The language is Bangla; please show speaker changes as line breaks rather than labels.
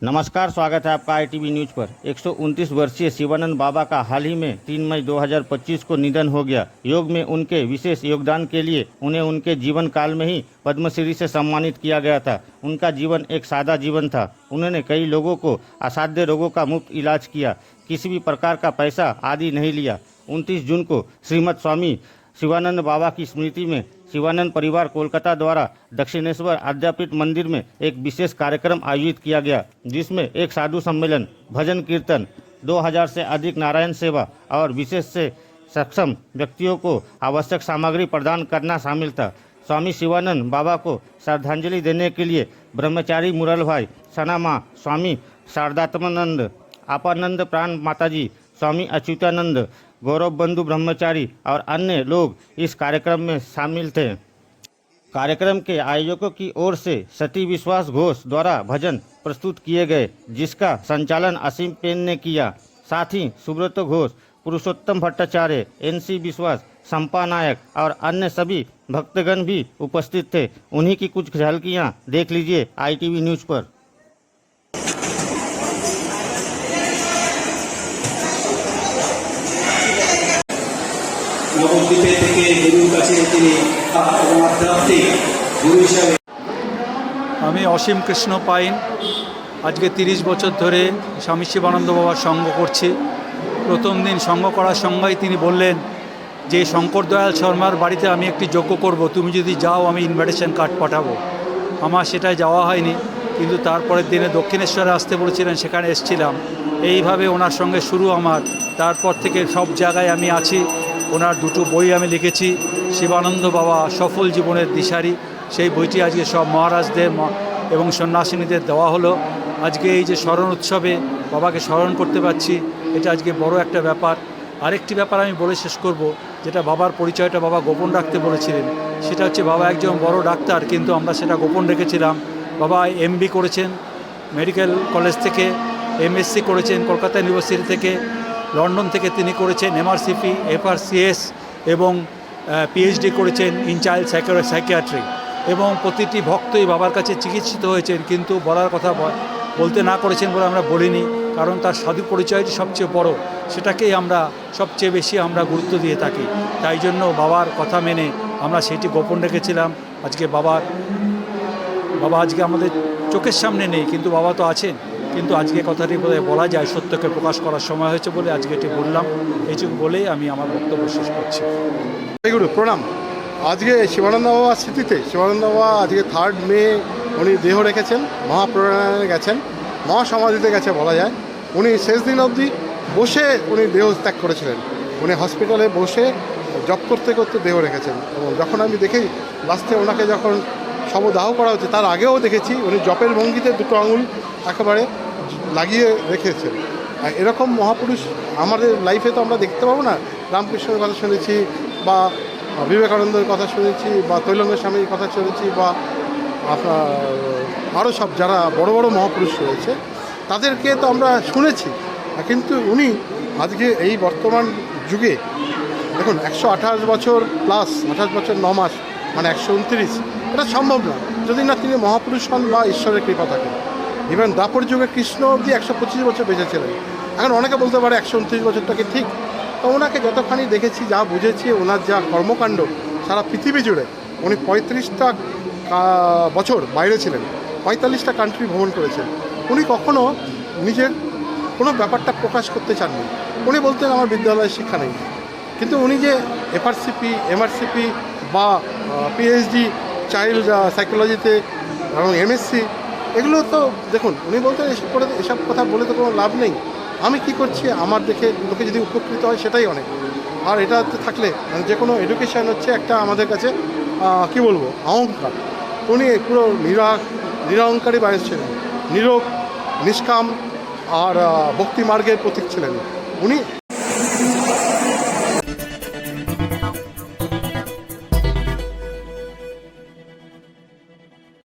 नमस्कार, स्वागत है आपका आईटीवी न्यूज पर। 129 वर्षीय शिवानंद बाबा का हाल ही में 3 मई 2025 को निधन हो गया। योग में उनके विशेष योगदान के लिए उन्हें उनके जीवन काल में ही पद्मश्री से सम्मानित किया गया था। उनका जीवन एक सादा जीवन था। उन्होंने कई लोगों को असाध्य रोगों का मुफ्त इलाज किया, किसी भी प्रकार का पैसा आदि नहीं लिया। 29 जून को श्रीमद स्वामी शिवानंद बाबा की स्मृति में शिवानंद परिवार कोलकाता द्वारा दक्षिणेश्वर आध्यात्मिक मंदिर में एक विशेष कार्यक्रम आयोजित किया गया, जिसमें एक साधु सम्मेलन, भजन कीर्तन, 2000 से अधिक नारायण सेवा और विशेष से सक्षम व्यक्तियों को आवश्यक सामग्री प्रदान करना शामिल था। स्वामी शिवानंद बाबा को श्रद्धांजलि देने के लिए ब्रह्मचारी मुरल भाई, सना माँ, स्वामी शारदात्मानंद, आपानंद प्राण माताजी, स्वामी अच्युतानंद, गौरव बंधु ब्रह्मचारी और अन्य लोग इस कार्यक्रम में शामिल थे। कार्यक्रम के आयोजकों की ओर से सती विश्वास घोष द्वारा भजन प्रस्तुत किए गए, जिसका संचालन असीम पेन ने किया। साथ ही सुब्रत घोष, पुरुषोत्तम भट्टाचार्य, एनसी विश्वास, संपा नायक और अन्य सभी भक्तगण भी उपस्थित थे। उन्हीं की कुछ झलकियां देख लीजिए आईटीवी न्यूज पर।
নবদ্বীপে থেকে গুরুর কাছে তিনি এবং আধ্যাত্মিক গুরু হিসাবে।
আমি অসীম কৃষ্ণ পাইন আজকে 30 বছর ধরে স্বামী শিবানন্দ বাবার সঙ্গ করছি। প্রথম দিন সঙ্গ করার সঙ্গেই তিনি বললেন যে শঙ্কর দয়াল শর্মার বাড়িতে আমি একটি যজ্ঞ করব, তুমি যদি যাও আমি ইনভাইটেশন কার্ড পাঠাবো। আমার সেটাই যাওয়া হয়নি, কিন্তু তারপরের দিনে দক্ষিণেশ্বরে আসতে বলেছিলেন, সেখানে এসেছিলাম। এইভাবে ওনার সঙ্গে শুরু আমার। তারপর থেকে সব জায়গায় আমি আছি। ওনার দুটো বই আমি লিখেছি, শিবানন্দ বাবা সফল জীবনের দিশারি। সেই বইটি আজকে সব মহারাজদের এবং সন্ন্যাসিনীদের দেওয়া হলো। আজকে এই যে স্মরণ উৎসবে বাবাকে স্মরণ করতে পারছি, এটা আজকে বড় একটা ব্যাপার। আরেকটি ব্যাপার আমি বলে শেষ করব, যেটা বাবার পরিচয়টা বাবা গোপন রাখতে বলেছিলেন। সেটা হচ্ছে বাবা একজন বড় ডাক্তার, কিন্তু আমরা সেটা গোপন রেখেছিলাম। বাবা এমবি করেছেন মেডিকেল কলেজ থেকে, এমএসসি করেছেন কলকাতা ইউনিভার্সিটি থেকে, লন্ডন থেকে তিনি করেছেন এমআরসিপি, এফআরসিএস এবং পিএইচডি করেছেন ইন চাইল্ড সাইকিয়াট্রি। এবং প্রতিটি ভক্তই বাবার কাছে চিকিৎসিত হয়েছেন, কিন্তু বলার কথা বলতে না করেছেন বলে আমরা বলিনি, কারণ তার সাধু পরিচয়টি সবচেয়ে বড়, সেটাকেই আমরা সবচেয়ে বেশি আমরা গুরুত্ব দিয়ে থাকি। তাই জন্য বাবার কথা মেনে আমরা সেটি গোপন রেখেছিলাম। আজকে বাবা আজকে আমাদের চোখের সামনে নেই, কিন্তু বাবা তো আছেন। কিন্তু আজকে কথাটি বোধহয় বলা যায়, সত্যকে প্রকাশ করার সময় হয়েছে বলে আজকে এটি বললাম। এইটুকু বলেই আমি আমার বক্তব্য শেষ করছি।
গুরু প্রণাম। আজকে শিবানন্দ বাবার স্মৃতিতে শিবানন্দ বাবা আজকে 3 মে উনি দেহ রেখেছেন, মহাপ্রয়াণে গেছেন, মহাসমাধিতে গেছে বলা যায়। উনি শেষ দিন অবধি বসে উনি দেহ ত্যাগ করেছিলেন। উনি হসপিটালে বসে জপ করতে করতে দেহ রেখেছেন। এবং যখন আমি দেখি লাস্টে ওনাকে যখন শবদাহ করা হচ্ছে, তার আগেও দেখেছি উনি জপের ভঙ্গিতে দুটো আঙুল একেবারে লাগিয়ে রেখেছেন। এরকম মহাপুরুষ আমাদের লাইফে তো আমরা দেখতে পাবো না। রামকৃষ্ণের কথা শুনেছি, বা বিবেকানন্দের কথা শুনেছি, বা তৈলঙ্গ স্বামীর কথা শুনেছি, বা আপনার আরও সব যারা বড় বড় মহাপুরুষ রয়েছে তাদেরকে তো আমরা শুনেছি। কিন্তু উনি আজকে এই বর্তমান যুগে দেখুন 128 বছর প্লাস, 28 বছর 9 মাস, মানে 129, এটা সম্ভব না যদি না তিনি মহাপুরুষ হন বা ঈশ্বরের কৃপা থাকে। ইভেন দ্বাপর যুগে কৃষ্ণ অবধি 125 বছর বেঁচে ছিলেন। এখন অনেকে বলতে পারে 129 বছরটাকে ঠিক, তো ওনাকে যতখানি দেখেছি, যা বুঝেছি, ওনার যা কর্মকাণ্ড সারা পৃথিবী জুড়ে, উনি 35টা বছর বাইরে ছিলেন, 45টা কান্ট্রি ভ্রমণ করেছেন। উনি কখনও নিজের কোনো ব্যাপারটা প্রকাশ করতে চাননি। উনি বলতেন আমার বিদ্যালয়ে শিক্ষা নেই, কিন্তু উনি যে এফআরসিপি, এমআরসিপি বা পিএইচডি চাইল্ড সাইকোলজিতে এবং এমএসসি, এগুলো তো দেখুন উনি বলতেন এসব কথা বলে তো কোনো লাভ নেই। আমি কি করছি আমার দেখে লোকে যদি উপকৃত হয় সেটাই অনেক। আর এটা থাকলে যে কোনো এডুকেশান হচ্ছে একটা আমাদের কাছে কি বলবো, অহংকার। উনি পুরো নিরহংকারী মানুষ ছিলেন, নীরব, নিষ্কাম আর ভক্তি মার্গের প্রতীক ছিলেন উনি।